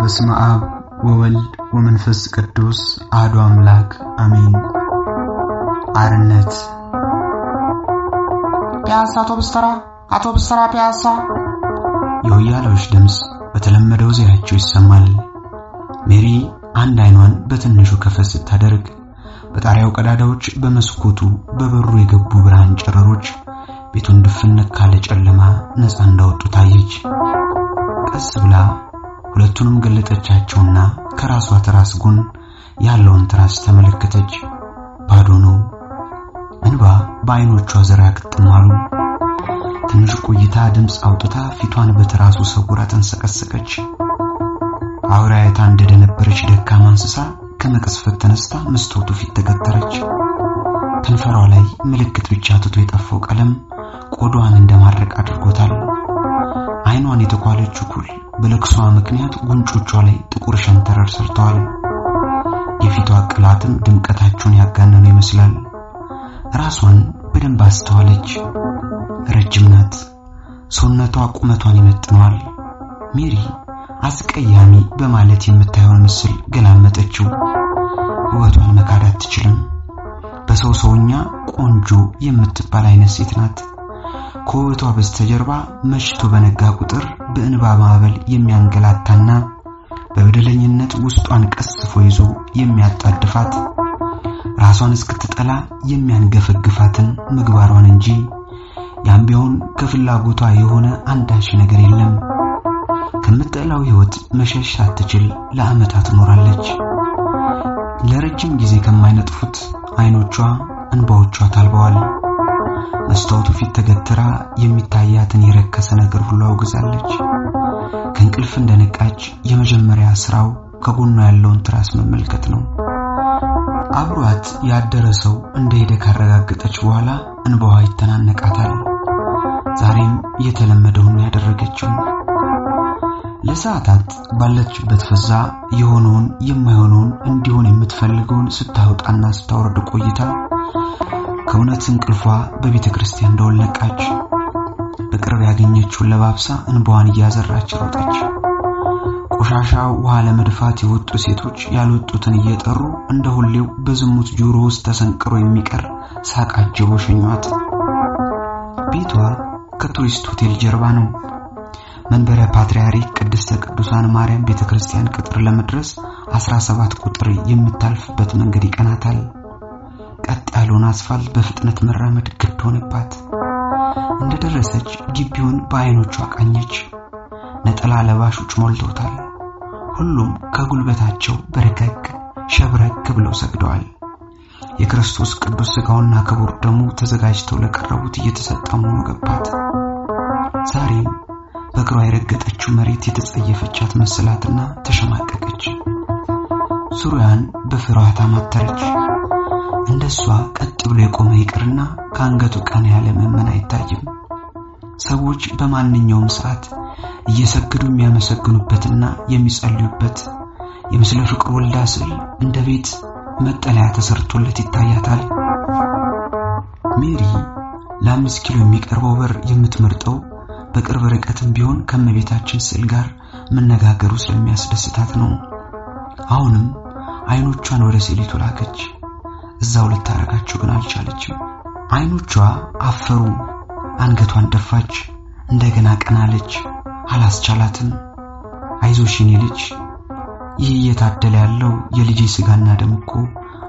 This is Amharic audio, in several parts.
በስመ አብ ወወልድ ወመንፈስ ቅዱስ አሐዱ አምላክ አሜን። አርነት ፒያሳ አውቶቡስ ተራ ፒያሳ። የወያሎች ድምጽ በተለመደው ዜያቸው ይሰማል። ሜሪ አንድ አይኗን በትንሹ ከፈት ስታደርግ በጣሪያው ቀዳዳዎች በመስኮቱ በበሩ የገቡ ብርሃን ጨረሮች ቤቱን ድፍን ካለ ጨለማ ነፃ እንዳወጡ ታየች። ቀስ ብላ ሁለቱንም ገለጠቻቸውና ከራሷ ትራስ ጎን ያለውን ትራስ ተመለከተች። ባዶ ነው። እንባ በአይኖቿ ዘራ ከተማሉ። ትንሽ ቆይታ ድምጽ አውጥታ ፊቷን በትራሱ ሰውራ ተንሰቀሰቀች። አውራይታ እንደነበረች ደካማ እንስሳ ከመቅስፈት ተነስታ መስታወቱ ፊት ተገተረች። ከንፈሯ ላይ ምልክት ብቻ ትቶ የጠፋው ቀለም ቆዳዋን እንደማረቅ አድርጎታል። አይኗን የተኳለችው ኩል በለቅሷ ምክንያት ጉንጮቿ ላይ ጥቁር ሸንተረር ሰርተዋል። የፊቷ ቅላትም ድምቀታቸውን ያጋነኑ ይመስላል። ራሷን በደንብ አስተዋለች። ረጅም ናት። ሰውነቷ ቁመቷን ይመጥነዋል። ሜሪ አስቀያሚ በማለት የምታየውን ምስል ገላመጠችው። ውበቷን መካድ አትችልም። በሰውኛ ቆንጆ የምትባል አይነት ሴት ናት። ከውበቷ በስተጀርባ መሽቶ በነጋ ቁጥር በእንባ ማዕበል የሚያንገላታና በበደለኝነት ውስጧን ቀስፎ ይዞ የሚያጣድፋት ራሷን እስክትጠላ የሚያንገፈግፋትን ምግባሯን እንጂ ያም ቢሆን ከፍላጎቷ የሆነ አንዳች ነገር የለም። ከምትጠላው ህይወት መሸሽ ሳትችል ለዓመታት ኖራለች። ለረጅም ጊዜ ከማይነጥፉት አይኖቿ እንባዎቿ ታልበዋል። መስታወቱ ፊት ተገትራ የሚታያትን የረከሰ ነገር ሁሉ አውግዛለች። ከእንቅልፍ እንደነቃች የመጀመሪያ ስራው ከጎኗ ያለውን ትራስ መመልከት ነው። አብሯት ያደረሰው እንደሄደ ካረጋገጠች በኋላ እንባዋ ይተናነቃታል። ዛሬም የተለመደውን ያደረገችው ለሰዓታት ባለችበት ፈዛ የሆነውን የማይሆነውን እንዲሆን የምትፈልገውን ስታወጣና ስታወርድ ቆይታ ከእውነት እንቅልፏ በቤተ ክርስቲያን እንደወለቀች በቅርብ ያገኘችውን ለባብሳ እንባዋን እያዘራች ሮጠች። ቆሻሻ ውሃ ለመድፋት የወጡ ሴቶች ያልወጡትን እየጠሩ እንደ ሁሌው በዝሙት ጆሮ ውስጥ ተሰንቅሮ የሚቀር ሳቃጀቦ ሸኟት። ቤቷ ከቱሪስት ሆቴል ጀርባ ነው። መንበረ ፓትርያርክ ቅድስተ ቅዱሳን ማርያም ቤተክርስቲያን ቅጥር ለመድረስ 17 ቁጥር የምታልፍበት መንገድ ይቀናታል። ቀጥ ያለውን አስፋልት በፍጥነት መራመድ ግድ ሆነባት። እንደደረሰች ግቢውን በአይኖቿ ቃኘች። ነጠላ ለባሾች ሞልተውታል። ሁሉም ከጉልበታቸው በረከክ ሸብረክ ብለው ሰግደዋል። የክርስቶስ ቅዱስ ሥጋውና ክቡር ደሙ ተዘጋጅተው ለቀረቡት እየተሰጠው ነው ገባት። ዛሬም በእግሯ የረገጠችው መሬት የተጸየፈቻት መስላትና ተሸማቀቀች። ዙሪያን በፍርሃት አማተረች። እንደሷ ቀጥ ብሎ የቆመ ይቅርና ከአንገቱ ቀና ያለ ምዕመን አይታይም። ሰዎች በማንኛውም ሰዓት እየሰገዱ የሚያመሰግኑበትና የሚጸልዩበት የምስለ ፍቅር ወልዳ ስዕል እንደ ቤት መጠለያ ተሰርቶለት ይታያታል። ሜሪ ለ5 ኪሎ የሚቀርበው በር የምትመርጠው በቅርብ ርቀትም ቢሆን ከመቤታችን ስዕል ጋር መነጋገሩ ስለሚያስደስታት ነው። አሁንም አይኖቿን ወደ ስዕሊቱ ላከች። እዛው ልታረጋቸው ግን አልቻለችም። አይኖቿ አፈሩ። አንገቷን ደፋች። እንደገና ቀናለች። አላስቻላትም። አይዞሽ የኔ ልጅ፣ ይህ እየታደለ ያለው የልጄ ሥጋና ደም እኮ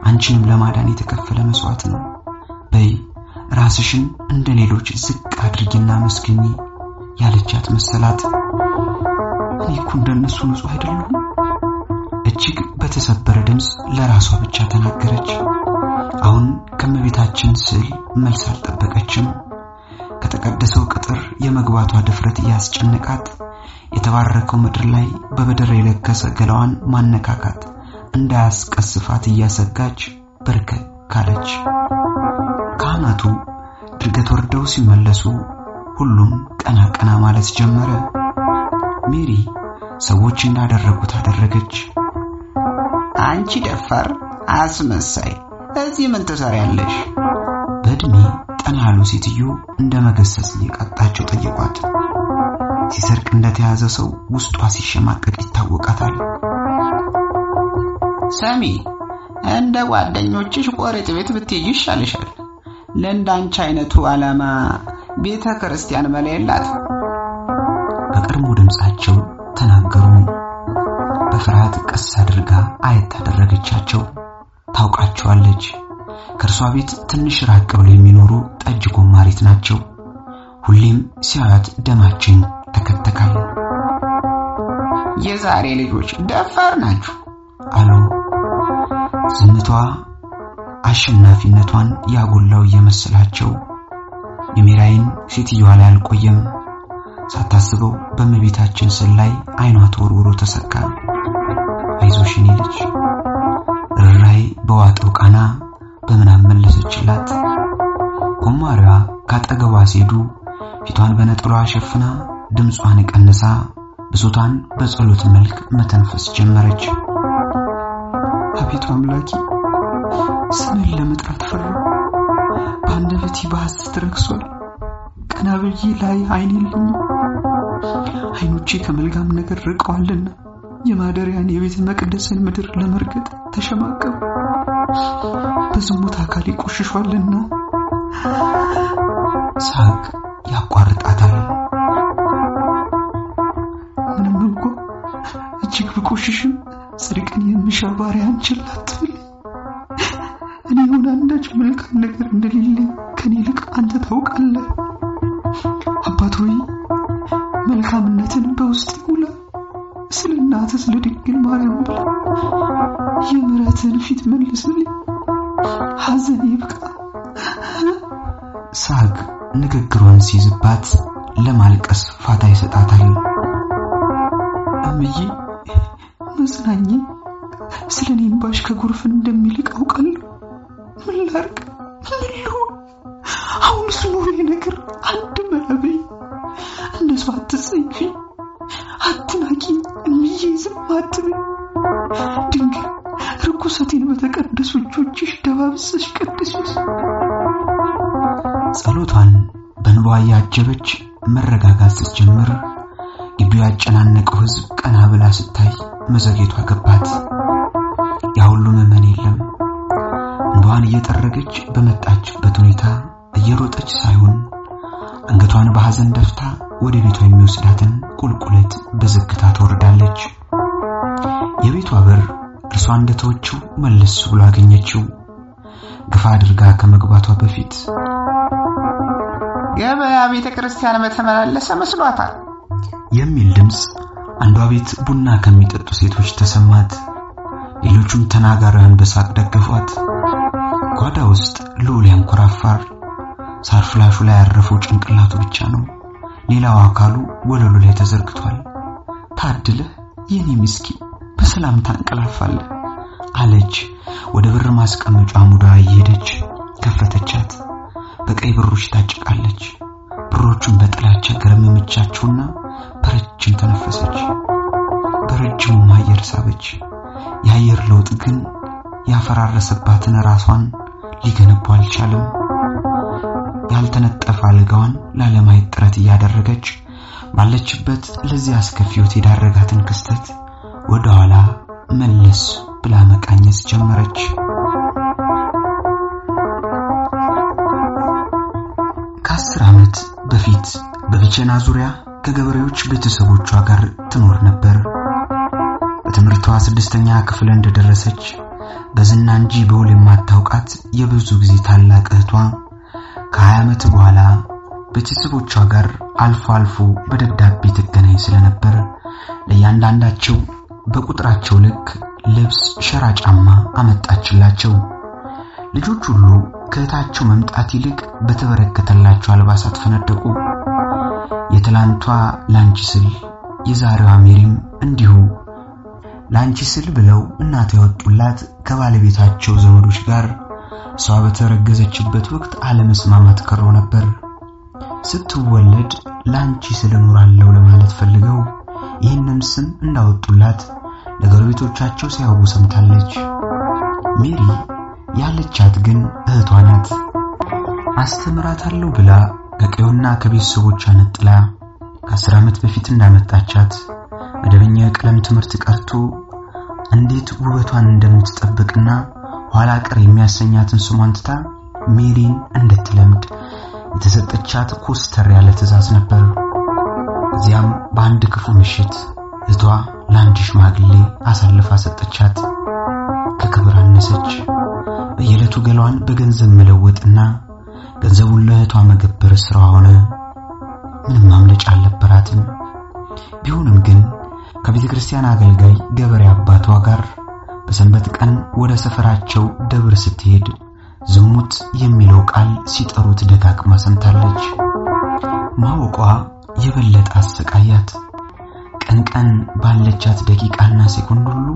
አንቺንም ለማዳን የተከፈለ መስዋዕት ነው። በይ ራስሽን እንደሌሎች ዝቅ አድርጊና መስገኚ ያለቻት መሰላት። እኔ እኮ እንደነሱ ንጹህ አይደለሁም። እጅግ በተሰበረ ድምጽ ለራሷ ብቻ ተናገረች። አሁን ከመቤታችን ስዕል መልስ አልጠበቀችም። ከተቀደሰው ቅጥር የመግባቷ ድፍረት ያስጨነቃት የተባረከው ምድር ላይ በበደር የለከሰ ገላዋን ማነካካት እንዳያስቀስፋት እያሰጋች በርከክ ካለች። ካህናቱ ድርገት ወርደው ሲመለሱ ሁሉም ቀና ቀና ማለት ጀመረ። ሜሪ ሰዎች እንዳደረጉት አደረገች። አንቺ ደፋር አስመሳይ እዚህ ምን ትሰሪያለሽ? በእድሜ ጠና ያሉ ሴትዮ እንደ መገሰጽ እየቃጣቸው ጠየቋት። ሲሰርቅ እንደተያዘ ሰው ውስጧ ሲሸማቀቅ ይታወቃታል። ሰሚ እንደ ጓደኞችሽ ቆረጥ ቤት ብትይዥ ይሻልሻል። ለእንዳንቺ አይነቱ ዓላማ ቤተ ክርስቲያን መለየላት በቀድሞ ድምጻቸው ተናገሩ። በፍርሃት ቀስ አድርጋ አየት አደረገቻቸው። ታውቃቸዋለች። ከእርሷ ቤት ትንሽ ራቅ ብለው የሚኖሩ ጠጅ ጎማሪት ናቸው። ሁሌም ሲያዩት ደማችን ተከተካል። የዛሬ ልጆች ደፋር ናችሁ አሉ። ዝምቷ አሸናፊነቷን ያጎላው እየመሰላቸው የሚራይን ሴትዮዋ ላይ አልቆየም። ሳታስበው በእመቤታችን ስዕል ላይ አይኗ ተወርውሮ ተሰካ። አይዞሽ የኔ ልጅ ራይ በዋጠው ቃና በምናም መለሰችላት። ጎማሪዋ ካጠገቧ ሲሄዱ ፊቷን በነጠላዋ ሸፍና ድምጿን ቀንሳ ብሶቷን በጸሎት መልክ መተንፈስ ጀመረች። አቤቱ አምላኬ ስምን ለመጥራት ፈራሁ። በአንደበቴ በሐሰት ረክሷል። ቀና ብዬ ላይ አይን የለኝም። አይኖቼ ከመልካም ነገር ርቀዋልና የማደሪያን የቤተ መቅደስን ምድር ለመርገጥ ተሸማቀቁ። በዝሙት አካል ይቆሽሿልና ሳቅ ያቋርጣታል። ምንም እንኳ እጅግ ብቆሽሽም ጽድቅን የሚሻ ባሪያ አንቺን ላትብል እኔ ሆነ አንዳች መልካም ነገር እንደሌለኝ ከኔ ይልቅ አንተ ታውቃለህ። አባት ሆይ መልካምነትን በውስጤ ሙላ። ስለ እናትህ ስለ ድንግል ማርያም ብለህ የምሕረትን ፊት መልስልኝ። ሐዘኔ ይብቃ። ሳቅ ንግግሯን ሲይዝባት ለማልቀስ ፋታ ይሰጣታል። እምዬ መጽናኜ ስለኔ እንባሽ ከጎርፍን እንደሚልቅ አውቃለሁ። ምን ላድርግ? ምን ልሁን? አሁንስ ኑሮዬ ነገር አንድ መረበኝ። እንደሱ አትጸይፊ፣ አትናቂ እምዬ፣ ዝም አትበይ። ድንግል ርኩሰቴን በተቀደሱ እጆችሽ ደባብሰሽ ቀድሽሽ። ጸሎቷን በእንባ ያጀበች መረጋጋት ስትጀምር ግቢው ያጨናነቀው ሕዝብ ቀና ብላ ስታይ መዘግየቷ ገባት። ያ ሁሉ ምዕመን የለም። እንባዋን እየጠረገች በመጣችበት ሁኔታ እየሮጠች ሳይሆን አንገቷን በሐዘን ደፍታ ወደ ቤቷ የሚወስዳትን ቁልቁለት በዝግታ ትወርዳለች። የቤቷ በር እርሷ እንደተወችው መለስ ብሎ አገኘችው። ግፋ አድርጋ ከመግባቷ በፊት ገበያ ቤተ ክርስቲያን በተመላለሰ መስሏታል የሚል ድምጽ አንዷ ቤት ቡና ከሚጠጡ ሴቶች ተሰማት። ሌሎቹም ተናጋሪያን በሳቅ ደገፏት። ጓዳ ውስጥ ልዑል ያንኮራፋር። ሳር ፍላሹ ላይ ያረፈው ጭንቅላቱ ብቻ ነው። ሌላው አካሉ ወለሉ ላይ ተዘርግቷል። ታድለህ የኔ ምስኪን በሰላም ታንቀላፋለህ አለች። ወደ ብር ማስቀመጫ ሙዳ እየሄደች ከፈተቻት። በቀይ ብሮች ታጭቃለች። ብሮቹን በጥላቻ ገረመመቻቸውና በረጅም ተነፈሰች። በረጅሙ አየር ሳበች። የአየር ለውጥ ግን ያፈራረሰባትን ራሷን ሊገነባው አልቻለም። ያልተነጠፈ አልጋዋን ላለማየት ጥረት እያደረገች ባለችበት ለዚህ አስከፊ ሕይወት የዳረጋትን ክስተት ወደ ኋላ መለስ ብላ መቃኘት ጀመረች። ከ10 ዓመት በፊት በቢቸና ዙሪያ ከገበሬዎች ቤተሰቦቿ ጋር ትኖር ነበር። በትምህርቷ 6ኛ ክፍል እንደደረሰች በዝና እንጂ በውል የማታውቃት የብዙ ጊዜ ታላቅ እህቷ ከ20 ዓመት በኋላ ቤተሰቦቿ ጋር አልፎ አልፎ በደብዳቤ ትገናኝ ስለነበር ለያንዳንዳቸው በቁጥራቸው ልክ ልብስ፣ ሸራ ጫማ አመጣችላቸው። ልጆች ሁሉ ከእህታቸው መምጣት ይልቅ በተበረከተላቸው አልባሳት ፈነደቁ። የትላንቷ ላንቺ ስል የዛሬዋ ሜሪም እንዲሁ ላንቺ ስል ብለው እናት ያወጡላት ከባለቤታቸው ዘመዶች ጋር እሷ በተረገዘችበት ወቅት አለመስማማት ከሮ ነበር። ስትወለድ ላንቺ ስል ኖራለሁ ለማለት ፈልገው ይህንን ስም እንዳወጡላት ለጎረቤቶቻቸው ሲያወጉ ሰምታለች። ሜሪ ያለቻት ግን እህቷ ናት። አስተምራታለሁ ብላ ከቀዩና ከቤተሰቦቿ ነጥላ ከ10 ዓመት በፊት እንዳመጣቻት መደበኛ የቀለም ትምህርት ቀርቶ እንዴት ውበቷን እንደምትጠብቅና ኋላ ቀር የሚያሰኛትን ስሟን ትታ ሜሪን እንድትለምድ የተሰጠቻት ኮስተር ያለ ትዕዛዝ ነበር። እዚያም በአንድ ክፉ ምሽት እህቷ ለአንድ ሽማግሌ አሳልፋ ሰጠቻት። ከክብር አነሰች። በየዕለቱ ገሏን በገንዘብ መለወጥና ገንዘቡን ለእህቷ መገበር ስራዋ ሆነ። ምንም ማምለጫ አልነበራትም። ቢሆንም ግን ከቤተ ክርስቲያን አገልጋይ ገበሬ አባቷ ጋር በሰንበት ቀን ወደ ሰፈራቸው ደብር ስትሄድ ዝሙት የሚለው ቃል ሲጠሩት ደጋግማ ሰምታለች። ማወቋ የበለጠ አሰቃያት። ቀን ቀን ባለቻት ደቂቃና ሴኮንድ ሁሉ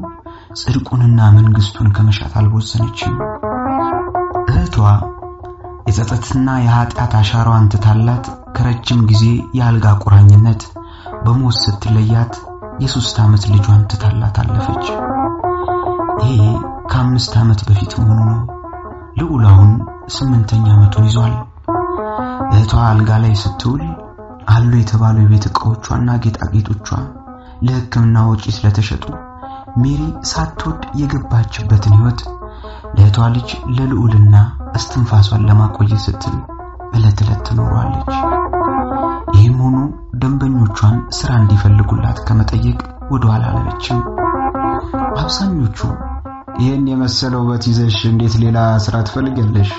ጽድቁንና መንግስቱን ከመሻት አልቦዘነችም። እህቷ የጸጸትና የኃጢአት አሻራዋን ትታላት ከረጅም ጊዜ የአልጋ ቁራኝነት በሞት ስትለያት የ3 ዓመት ልጇን ትታላት አለፈች። ይሄ ከ5 ዓመት በፊት መሆኑ ነው። ልዑል አሁን 8ኛ ዓመቱን ይዟል። እህቷ አልጋ ላይ ስትውል አሉ የተባሉ የቤት ዕቃዎቿና ጌጣጌጦቿ ለሕክምና ወጪ ስለተሸጡ ሜሪ ሳትወድ የገባችበትን ሕይወት ለእህቷ ልጅ ለልዑልና እስትንፋሷን ለማቆየት ስትል ዕለት ዕለት ትኖራለች። ይህም ሆኖ ደንበኞቿን ስራ እንዲፈልጉላት ከመጠየቅ ወደ ኋላ አላለችም። አብዛኞቹ ይህን የመሰለ ውበት ይዘሽ እንዴት ሌላ ስራ ትፈልጊያለሽ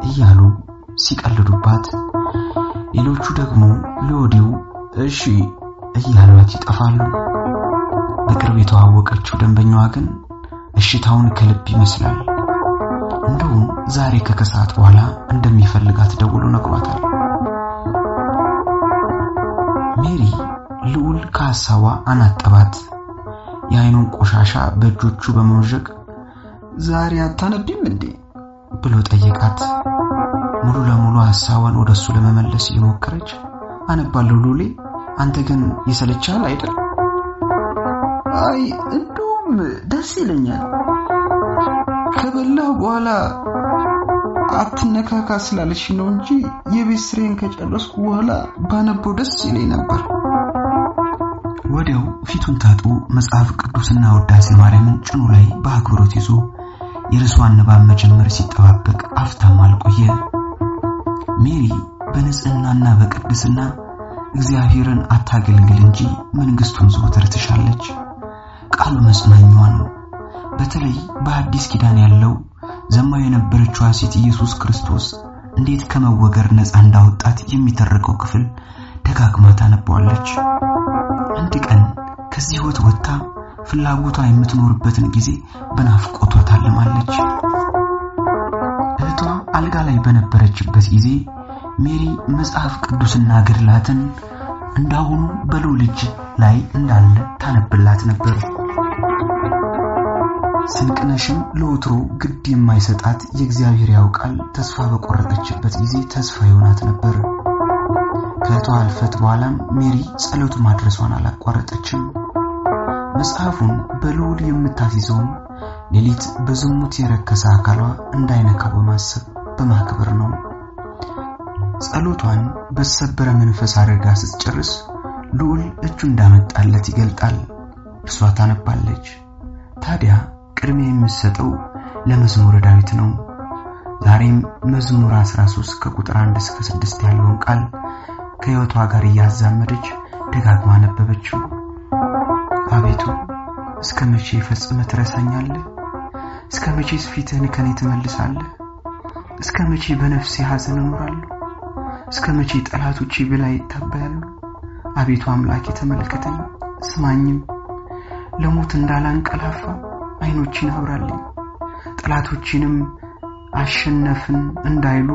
እያሉ ሲቀልዱባት፣ ሌሎቹ ደግሞ ለወዲው እሺ እያሏት ይጠፋሉ። በቅርብ የተዋወቀችው ደንበኛዋ ግን እሽታውን ከልብ ይመስላል። እንደውም ዛሬ ከከሰዓት በኋላ እንደሚፈልጋት ደውሎ ነግሯታል። ሜሪ ልዑል ከሐሳቧ አናጠባት። የዓይኑን ቆሻሻ በእጆቹ በመውዠቅ ዛሬ አታነቢም እንዴ ብሎ ጠየቃት። ሙሉ ለሙሉ ሐሳቧን ወደሱ ለመመለስ እየሞከረች አነባለሁ ሉሌ፣ አንተ ግን ይሰለቻል አይደል? አይ እንደውም ደስ ይለኛል። ከበላሁ በኋላ አትነካካ ስላለሽ ነው እንጂ የቤት ስራዬን ከጨረስኩ በኋላ ባነበው ደስ ይለኝ ነበር። ወዲያው ፊቱን ታጥቦ መጽሐፍ ቅዱስና ውዳሴ ማርያምን ጭኑ ላይ በአክብሮት ይዞ የርሷን ንባብ መጀመር ሲጠባበቅ አፍታም አልቆየ። ሜሪ በንጽህናና በቅድስና እግዚአብሔርን አታገልግል እንጂ መንግስቱን ዘወትር ትሻለች። ቃሉ መጽናኛዋ ነው። በተለይ በአዲስ ኪዳን ያለው ዘማዊ የነበረችው ሴት ኢየሱስ ክርስቶስ እንዴት ከመወገር ነፃ እንዳወጣት የሚተርከው ክፍል ደጋግማ ታነባዋለች። አንድ ቀን ከዚህ ሕይወት ወጥታ ፍላጎቷ የምትኖርበትን ጊዜ በናፍቆቷ ታለማለች። እህቷ አልጋ ላይ በነበረችበት ጊዜ ሜሪ መጽሐፍ ቅዱስና ገድላትን እንዳሁኑ በልዑል እጅ ላይ እንዳለ ታነብላት ነበር። ስንቅነሽም ለወትሮ ግድ የማይሰጣት የእግዚአብሔር ያውቃል ተስፋ በቆረጠችበት ጊዜ ተስፋ ይሆናት ነበር። ከእህቷ አልፈት በኋላም ሜሪ ጸሎት ማድረሷን አላቋረጠችም። መጽሐፉን በልዑል የምታስይዘውም ሌሊት በዝሙት የረከሰ አካሏ እንዳይነካው በማሰብ በማክበር ነው። ጸሎቷን በሰበረ መንፈስ አድርጋ ስትጨርስ ልዑል እጁ እንዳመጣለት ይገልጣል። እርሷ ታነባለች። ታዲያ ቅድሚያ የምትሰጠው ለመዝሙረ ዳዊት ነው። ዛሬም መዝሙር 13 ከቁጥር 1 እስከ 6 ያለውን ቃል ከሕይወቷ ጋር እያዛመደች ደጋግማ አነበበችው። አቤቱ እስከ መቼ ፈጽመህ ትረሳኛለህ? እስከ መቼስ ፊትህን ከኔ ትመልሳለህ? እስከ መቼ በነፍሴ ሐዘን እኖራለሁ? እስከ መቼ ጠላቶቼ በላይ ይታበያሉ? አቤቱ አምላኬ ተመልከተኝ ስማኝም። ለሞት እንዳላንቀላፋ ዓይኖቼን አብራልኝ። ጠላቶቼንም አሸነፍን እንዳይሉ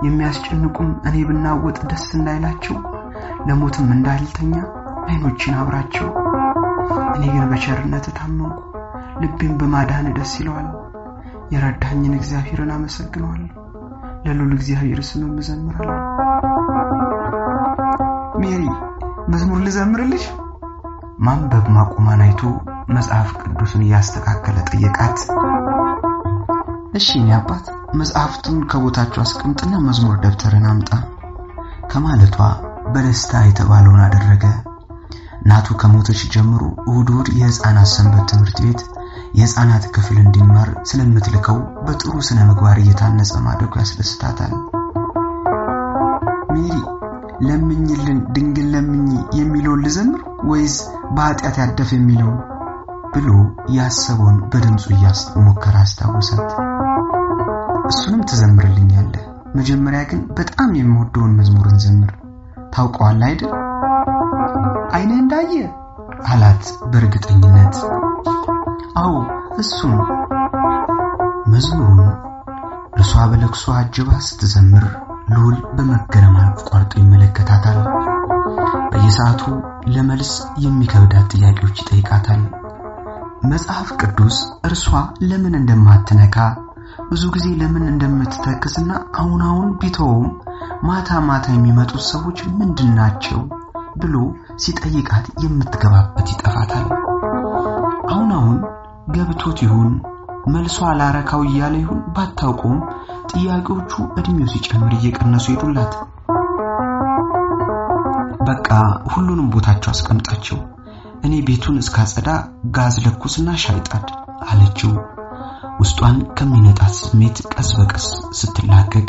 የሚያስጨንቁም እኔ ብናወጥ ደስ እንዳይላቸው ለሞትም እንዳልተኛ ዓይኖቼን አብራቸው። እኔ ግን በቸርነት ታመንኩ፣ ልቤም በማዳን ደስ ይለዋል። የረዳኝን እግዚአብሔርን አመሰግናለሁ፣ ለልዑል እግዚአብሔር ስም እዘምራለሁ። ሜሪ መዝሙር ልዘምርልሽ? ማንበብ ማቆሟን አይቶ መጽሐፍ ቅዱስን ያስተካከለ ጠየቃት። እሺ እኔ አባት መጽሐፍቱን ከቦታቸው አስቀምጥና መዝሙር ደብተርን አምጣ ከማለቷ በደስታ የተባለውን አደረገ። እናቱ ከሞተች ጀምሮ እሑድ የሕፃናት ሰንበት ትምህርት ቤት የሕፃናት ክፍል እንዲማር ስለምትልከው በጥሩ ስነ ምግባር እየታነጸ ማደጉ ያስደስታታል። ሜሪ ለምኝልን ድንግል ለምኝ የሚለውን ልዘምር ወይስ በኃጢአት ያደፈ የሚለው ብሎ ያሰበውን በድምጹ እያስሞከረ አስታወሳት። እሱንም ትዘምርልኛለህ፣ መጀመሪያ ግን በጣም የምወደውን መዝሙርን ዘምር። ታውቀዋለህ አይደል? አይኔ እንዳየ አላት በእርግጠኝነት። አዎ እሱን። መዝሙሩን እርሷ በለቅሶ አጅባ ስትዘምር ልዑል በመገረም አቋርጦ ይመለከታታል። በየሰዓቱ ለመልስ የሚከብዳት ጥያቄዎች ይጠይቃታል። መጽሐፍ ቅዱስ እርሷ ለምን እንደማትነካ ብዙ ጊዜ ለምን እንደምትተክስና አሁን ቢተውም ማታ የሚመጡት ሰዎች ምንድናቸው ብሎ ሲጠይቃት የምትገባበት ይጠፋታል። አሁን ገብቶት ይሁን መልሷ አላረካው እያለ ይሁን ባታውቁም ጥያቄዎቹ እድሜው ሲጨምር እየቀነሱ ሄዱላት። በቃ ሁሉንም ቦታቸው አስቀምጣቸው፣ እኔ ቤቱን እስካጸዳ ጋዝ ለኩስና ሻይጣድ አለችው። ውስጧን ከሚነጣት ስሜት ቀስ በቀስ ስትላቀቅ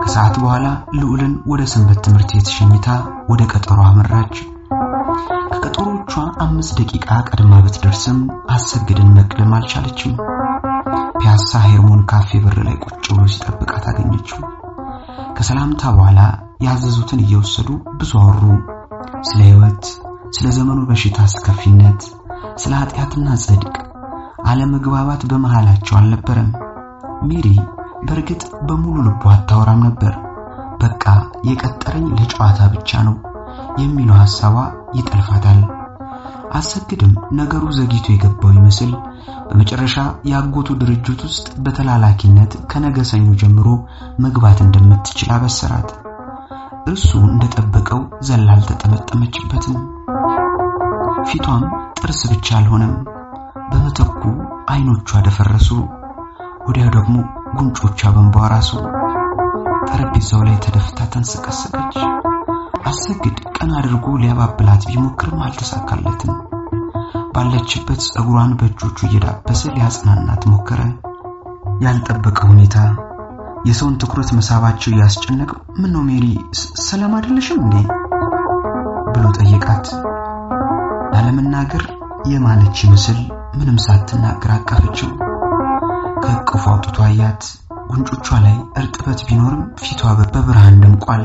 ከሰዓት በኋላ ልዑልን ወደ ሰንበት ትምህርት ቤት ሸኝታ ወደ ቀጠሮ አመራች። ከቀጠሮቿ 5 ደቂቃ ቀድማ ብትደርስም አሰግድን መቅደም አልቻለችም። ፒያሳ ሄርሞን ካፌ በር ላይ ቁጭ ብሎ ሲጠብቃት አገኘችው። ከሰላምታ በኋላ ያዘዙትን እየወሰዱ ብዙ አወሩ። ስለ ሕይወት፣ ስለ ዘመኑ በሽታ አስከፊነት፣ ስለ ኃጢአትና ጽድቅ። አለመግባባት በመሃላቸው አልነበረም። ሜሪ በርግጥ በሙሉ ልቧ አታወራም ነበር። በቃ የቀጠረኝ ለጨዋታ ብቻ ነው የሚለው ሐሳቧ ይጠልፋታል። አሰግድም ነገሩ ዘግይቶ የገባው ይመስል በመጨረሻ ያጎቱ ድርጅት ውስጥ በተላላኪነት ከነገሰኙ ጀምሮ መግባት እንደምትችል አበሰራት። እሱ እንደጠበቀው ዘላል ተጠመጠመችበትም። ፊቷም ጥርስ ብቻ አልሆነም፣ በመተኩ አይኖቿ ደፈረሱ። ወዲያው ደግሞ ጉንጮቿ በእንባራሱ። ጠረጴዛው ላይ ተደፍታ ተንሰቀሰቀች። አሰግድ ቀና አድርጎ ሊያባብላት ቢሞክርም አልተሳካለትም። ባለችበት ጸጉሯን በእጆቹ እየዳበሰ ሊያጽናናት ሞከረ። ያልጠበቀ ሁኔታ የሰውን ትኩረት መሳባቸው ያስጨነቀው ምን ነው ሜሪ ሰላም አይደለሽም እንዴ ብሎ ጠየቃት። ላለመናገር የማለች ይመስል ምንም ሳትናገር አቀፈችው። ከቅፏ አውጥቶ አያት። ጉንጮቿ ላይ እርጥበት ቢኖርም ፊቷ በብርሃን ደምቋል።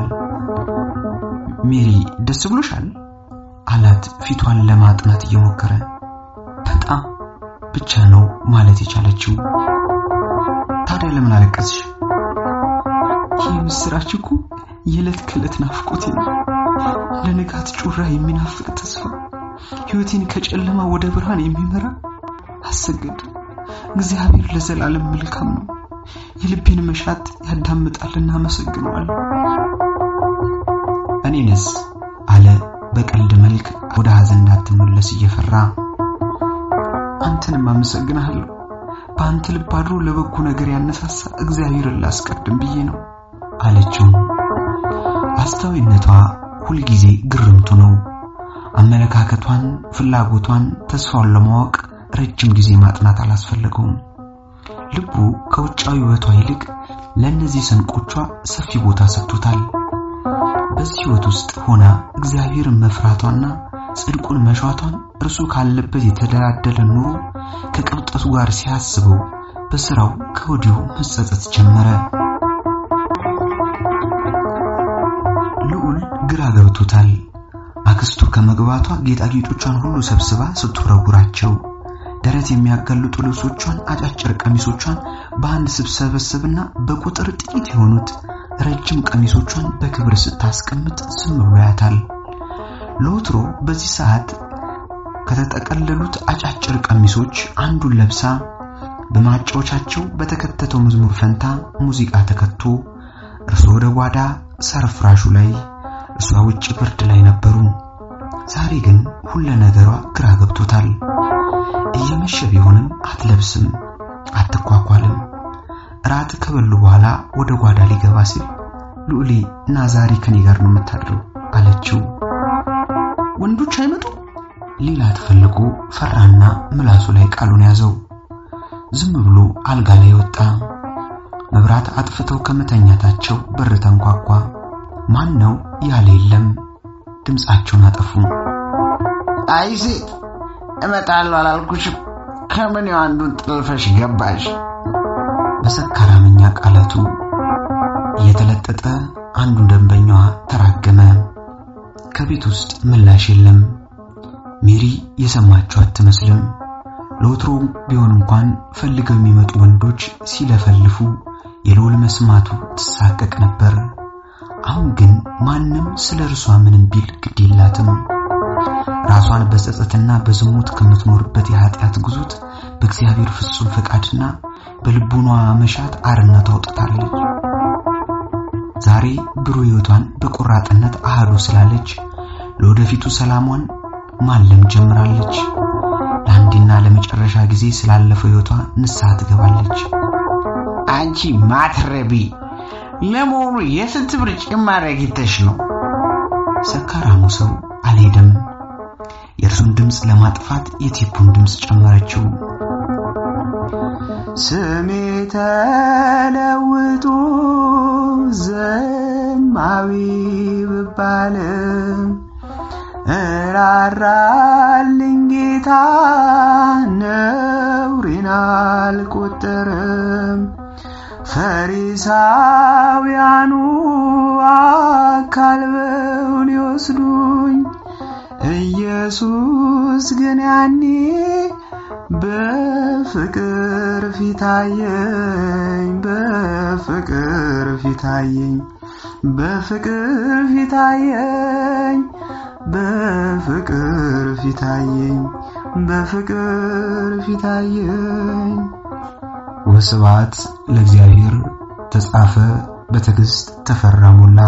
ሜሪ ደስ ብሎሻል አላት ፊቷን ለማጥናት እየሞከረ። በጣም ብቻ ነው ማለት የቻለችው። ታዲያ ለምን አለቀስሽ? ይህ ምስራች እኮ የዕለት ከዕለት ናፍቆቴ ነው። ለንጋት ጩራ የሚናፍቅ ተስፋ፣ ሕይወቴን ከጨለማ ወደ ብርሃን የሚመራ። አሰግድ እግዚአብሔር ለዘላለም መልካም ነው። የልቤን መሻት ያዳምጣልና አመሰግነዋለሁ። እኔንስ አለ በቀልድ መልክ ወደ ሐዘን እንዳትመለስ እየፈራ። አንተንም አመሰግናለሁ። በአንተ ልብ አድሮ ለበጎ ነገር ያነሳሳ እግዚአብሔርን ላስቀድም ብዬ ነው አለችው። አስተዋይነቷ ሁልጊዜ ግርምቱ ነው። አመለካከቷን፣ ፍላጎቷን፣ ተስፋውን ለማወቅ ረጅም ጊዜ ማጥናት አላስፈልገውም። ልቡ ከውጫዊ ውበቷ ይልቅ ለነዚህ ሰንቆቿ ሰፊ ቦታ ሰጥቶታል። በዚህ ሕይወት ውስጥ ሆና እግዚአብሔርን መፍራቷና ጽድቁን መሻቷን እርሱ ካለበት የተደላደለ ኑሮ ከቅብጠቱ ጋር ሲያስበው በስራው ከወዲሁ መጸጸት ጀመረ። ልዑል ግራ ገብቶታል። አክስቱ ከመግባቷ ጌጣጌጦቿን ሁሉ ሰብስባ ስትወረውራቸው፣ ደረት የሚያጋልጡ ልብሶቿን፣ አጫጭር ቀሚሶቿን በአንድ ስብስብና በቁጥር ጥቂት የሆኑት ረጅም ቀሚሶቿን በክብር ስታስቀምጥ ዝም ብሎ ያታል። ለወትሮ በዚህ ሰዓት ከተጠቀለሉት አጫጭር ቀሚሶች አንዱን ለብሳ በማጫወቻቸው በተከተተው መዝሙር ፈንታ ሙዚቃ ተከቶ እርሱ ወደ ጓዳ ሰርፍራሹ ላይ እሷ ውጭ ብርድ ላይ ነበሩ። ዛሬ ግን ሁሉ ነገሯ ግራ ገብቶታል። እየመሸ ቢሆንም አትለብስም፣ አትኳኳልም። ራት ከበሉ በኋላ ወደ ጓዳ ሊገባ ሲል ልዑሌ እና ዛሬ ከኔ ጋር ነው የምታድረው አለችው። ወንዶች አይመጡ ሌላ ተፈልጎ ፈራና ምላሱ ላይ ቃሉን ያዘው። ዝም ብሎ አልጋ ላይ ወጣ። መብራት አጥፍተው ከመተኛታቸው በር ተንኳኳ። ማን ነው ያለ የለም። ድምጻቸውን አጠፉ። አይ ሴት እመጣለሁ አላልኩሽም? ከምን አንዱን ጥልፈሽ ገባሽ? በሰካራምኛ ቃላቱ እየተለጠጠ አንዱ ደንበኛዋ ተራገመ። ከቤት ውስጥ ምላሽ የለም። ሜሪ የሰማችው አትመስልም። ለወትሮ ቢሆን እንኳን ፈልገው የሚመጡ ወንዶች ሲለፈልፉ የሎል መስማቱ ተሳቀቅ ነበር። አሁን ግን ማንም ስለ እርሷ ምንም ቢል ግድ የላትም። ራሷን በጸጸትና በዝሙት ከምትኖርበት የኃጢአት ጉዞት በእግዚአብሔር ፍጹም ፈቃድና በልቡኗ መሻት አርነት አውጥታለች። ዛሬ ብሩህ ሕይወቷን በቆራጥነት አሃዱ ስላለች ለወደፊቱ ሰላሟን ማለም ጀምራለች። ለአንዴና ለመጨረሻ ጊዜ ስላለፈው ሕይወቷ ንስሐ ትገባለች። አንቺ ማትረቢ ለሞሩ የስንት ብር ጭማሪ አግኝተሽ ነው? ሰካራሙ ሰው አልሄደም። የእርሱን ድምጽ ለማጥፋት የቴፑን ድምጽ ጨመረችው። ስሜ ተለውጦ ዘማዊ ብባል እራራልኝ ጌታ ነውሬን አልቆጠረም። ፈሪሳውያኑ አካልበው ሊወስዱኝ ኢየሱስ ግን ያኔ በፍቅር ፊታየኝ በፍቅር ፊታየኝ በፍቅር ፊታየኝ በፍቅር ፊታየኝ በፍቅር ፊታየኝ። ወስብሐት ለእግዚአብሔር። ተጻፈ በትዕግስት ተፈራ ሞላ።